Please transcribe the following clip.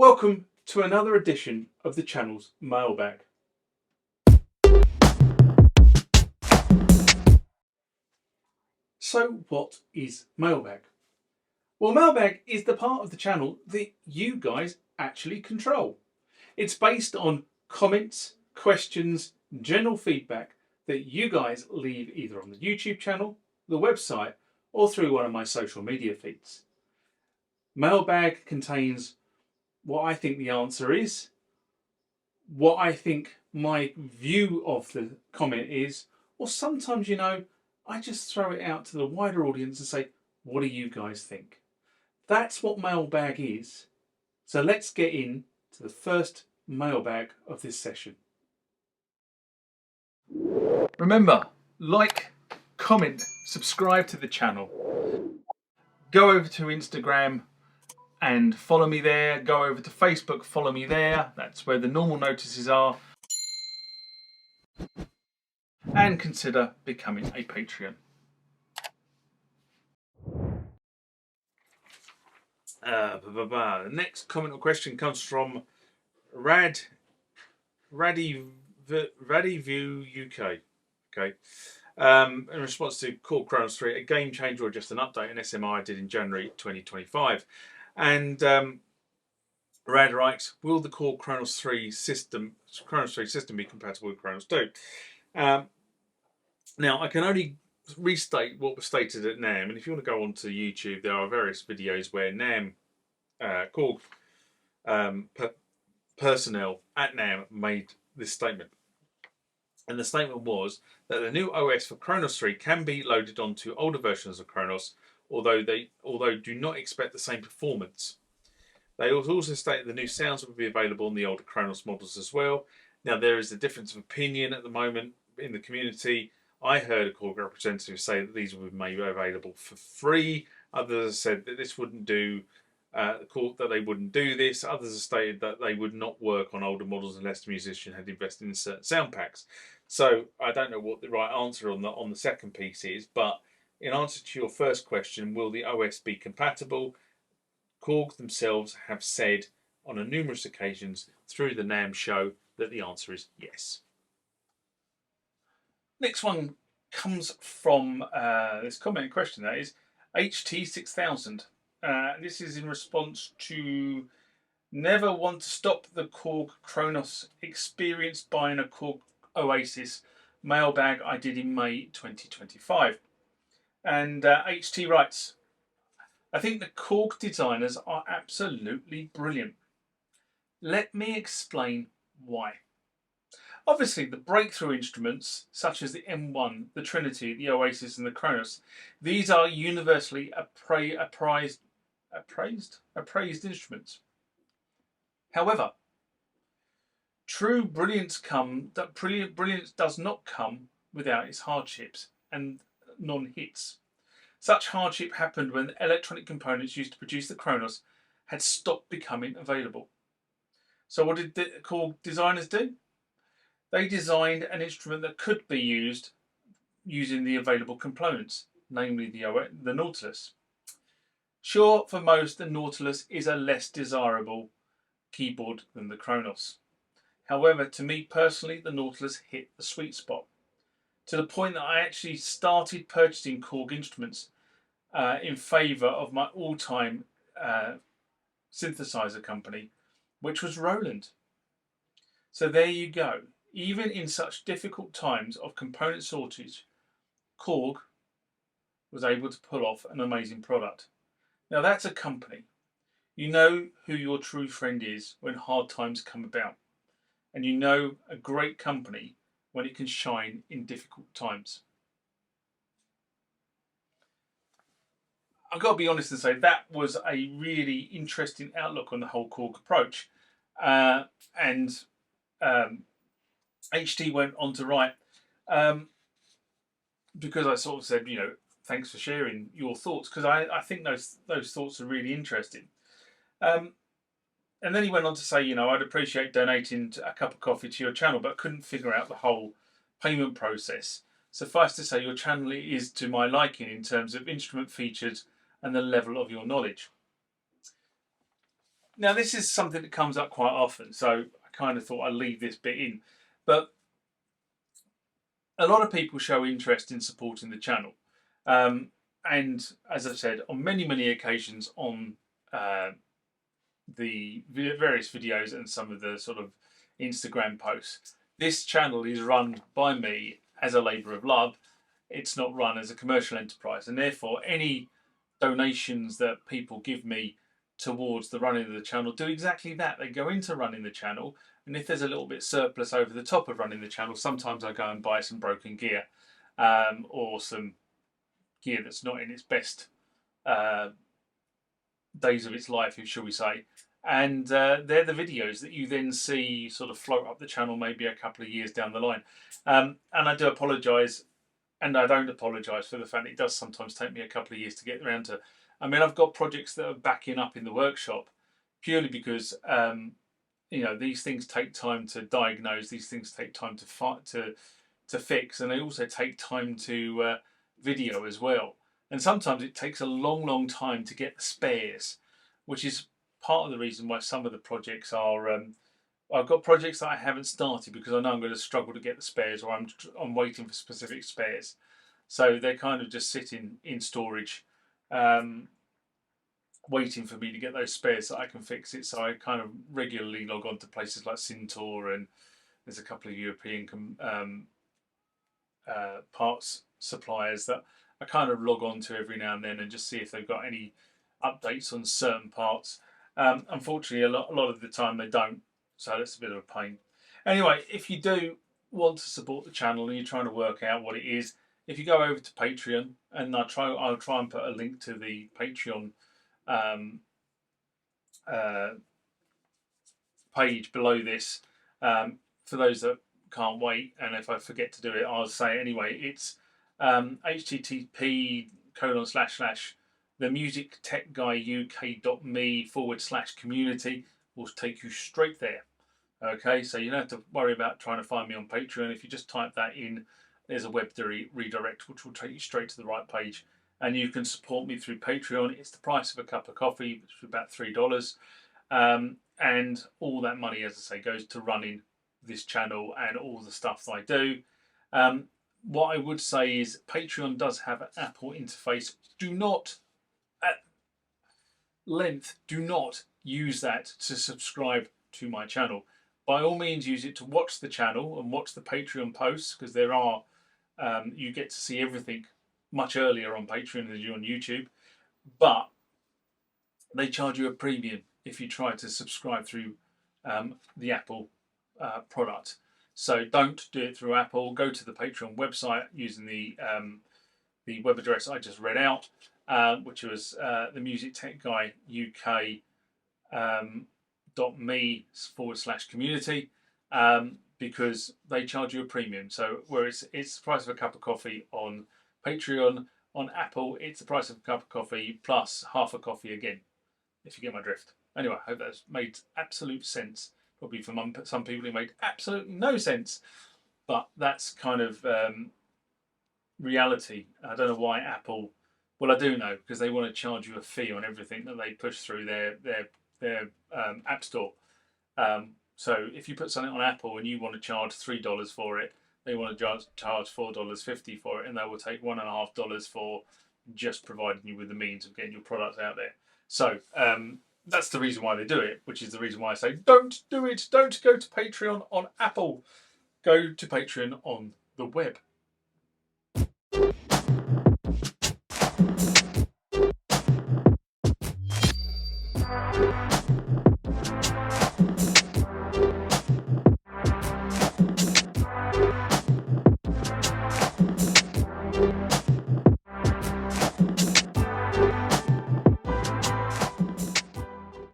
Welcome to another edition of the channel's Mailbag. So what is Mailbag? Well, Mailbag is the part of the channel that you guys actually control. It's based on comments, questions, general feedback that you guys leave either on the YouTube channel, the website, or through one of my social media feeds. Mailbag contains what I think the answer is, what I think my view of the comment is, or sometimes, I just throw it out to the wider audience and say, what do you guys think? That's what Mailbag is. So let's get in to the first mailbag of this session. Remember, like, comment, subscribe to the channel. Go over to Instagram and follow me there. Go over to Facebook, follow me there. That's where the normal notices are. And consider becoming a Patreon. The next comment or question comes from Radiview UK. Okay. In response to Korg Kronos 3, a game changer or just an update on SMI I did in January 2025. And Rad writes, will the Korg Kronos 3 system be compatible with Kronos 2? Now, I can only restate what was stated at NAMM, and if you want to go onto YouTube, there are various videos where NAMM, Korg personnel at NAMM made this statement. And the statement was that the new OS for Kronos 3 can be loaded onto older versions of Kronos, although do not expect the same performance. They also state the new sounds will be available on the older Kronos models as well. Now, there is a difference of opinion at the moment in the community. I heard a Korg representative say that these will be made available for free. Others said that this wouldn't do, that they wouldn't do this. Others have stated that they would not work on older models unless the musician had invested in certain sound packs. So I don't know what the right answer on the second piece is, but in answer to your first question, will the OS be compatible? Korg themselves have said on numerous occasions through the NAMM show that the answer is yes. Next one comes from this comment and question, that is HT6000. This is in response to never want to stop the Korg Kronos experience buying a Korg Oasis mailbag I did in May 2025. And HT writes, I think the Korg designers are absolutely brilliant. Let me explain why. Obviously, the breakthrough instruments, such as the M1, the Trinity, the Oasis and the Kronos, these are universally appraised instruments. However, true brilliance does not come without its hardships and non-hits. Such hardship happened when the electronic components used to produce the Kronos had stopped becoming available. So what did the Korg designers do? They designed an instrument that could be used using the available components, namely the Nautilus. Sure, for most, the Nautilus is a less desirable keyboard than the Kronos. However, to me personally, the Nautilus hit the sweet spot, to the point that I actually started purchasing Korg instruments in favour of my all-time synthesizer company, which was Roland. So there you go. Even in such difficult times of component shortage, Korg was able to pull off an amazing product. Now that's a company. You know who your true friend is when hard times come about. And you know a great company when it can shine in difficult times. I've got to be honest and say that was a really interesting outlook on the whole Korg approach. HT went on to write, because I sort of said, thanks for sharing your thoughts, because I think those thoughts are really interesting. And then he went on to say, I'd appreciate donating a cup of coffee to your channel, but couldn't figure out the whole payment process. Suffice to say, your channel is to my liking in terms of instrument features and the level of your knowledge. Now this is something that comes up quite often, so I kind of thought I'd leave this bit in. But a lot of people show interest in supporting the channel. And as I've said, on many occasions on the various videos and some of the sort of Instagram posts, this channel is run by me as a labour of love. It's not run as a commercial enterprise, and therefore any donations that people give me towards the running of the channel do exactly that. They go into running the channel, and if there's a little bit surplus over the top of running the channel, sometimes I go and buy some broken gear, or some gear that's not in its best days of its life, shall we say. And they're the videos that you then see sort of float up the channel maybe a couple of years down the line. And I do apologise, and I don't apologise for the fact it does sometimes take me a couple of years to get around to. I mean, I've got projects that are backing up in the workshop purely because you know, these things take time to diagnose, these things take time to fix, and they also take time to video as well. And sometimes it takes a long time to get the spares, which is part of the reason why some of the projects are. I've got projects that I haven't started because I know I'm going to struggle to get the spares, or I'm waiting for specific spares. So they're kind of just sitting in storage, waiting for me to get those spares so I can fix it. So I kind of regularly log on to places like Synths, and there's a couple of European parts suppliers that I kind of log on to every now and then and just see if they've got any updates on certain parts. Unfortunately, a lot of the time they don't, so that's a bit of a pain. Anyway, if you do want to support the channel and you're trying to work out what it is, if you go over to Patreon, and I'll try and put a link to the Patreon page below this, for those that can't wait, and if I forget to do it, I'll say it anyway. It's http://themusictechguyuk.me/community will take you straight there. Okay, so you don't have to worry about trying to find me on Patreon. If you just type that in, there's a web redirect which will take you straight to the right page, and you can support me through Patreon. It's the price of a cup of coffee, which is about $3, and all that money, as I say, goes to running this channel and all the stuff that I do. What I would say is Patreon does have an Apple interface. Do not, at length, do not use that to subscribe to my channel. By all means, use it to watch the channel and watch the Patreon posts, because there are, you get to see everything much earlier on Patreon than you do on YouTube. But they charge you a premium if you try to subscribe through the Apple product. So don't do it through Apple. Go to the Patreon website using the web address I just read out, which was the Music Tech Guy UK .me/community, because they charge you a premium. So where it's the price of a cup of coffee on Patreon, on Apple it's the price of a cup of coffee plus half a coffee again, if you get my drift. Anyway, I hope that's made absolute sense. Probably for some people it made absolutely no sense, but that's kind of reality. I don't know why Apple, well I do know, because they want to charge you a fee on everything that they push through their app store. So if you put something on Apple and you want to charge $3 for it, they want to charge $4.50 for it, and they will take $1.50 for just providing you with the means of getting your product out there. So that's the reason why they do it, which is the reason why I say don't do it. Don't go to Patreon on Apple. Go to Patreon on the web.